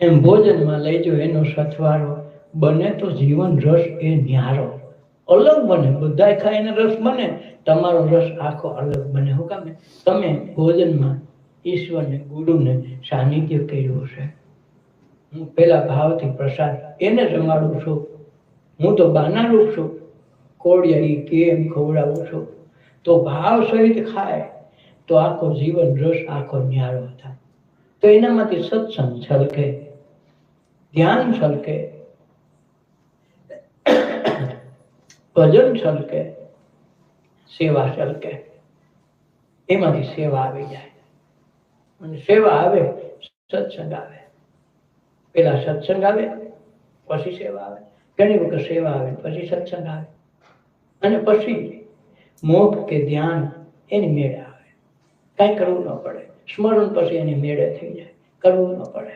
એમ ભોજનમાં લેજો એનો સથવારો, બને તો જીવન રસ એ ન્યારો. અલગ બને, બધા ખાઈને રસ બને, તમારો રસ આખો અલગ બને. શું કામ? તમે ભોજનમાં ઈશ્વરને, ગુરુને સાનિધ્ય કર્યું છે. હું પેલા ભાવથી પ્રસાદ એને જમાડું છું. હું તો બાના રૂપ છું, કોળિયા ઈ કેમ ખવડાવું છું. તો ભાવ સહિત ખાય તો આખો જીવન રસ આખો ન્યારો થાય. તો એનામાંથી સત્સંગ છલકે, ધ્યાન છલકે, ભજન છલકે, સેવા છલકે. એમાંથી સેવા આવી જાય, અને સેવા આવે સત્સંગ આવે. પેલા સત્સંગ આવે પછી સેવા આવે, ઘણી વખત સેવા આવે પછી સત્સંગ આવે, અને પછી મોક્ષ કે ધ્યાન એની મેળે આવે. કાંઈ કરવું ન પડે, સ્મરણ પછી એની મેળે થઈ જાય, કરવું ન પડે.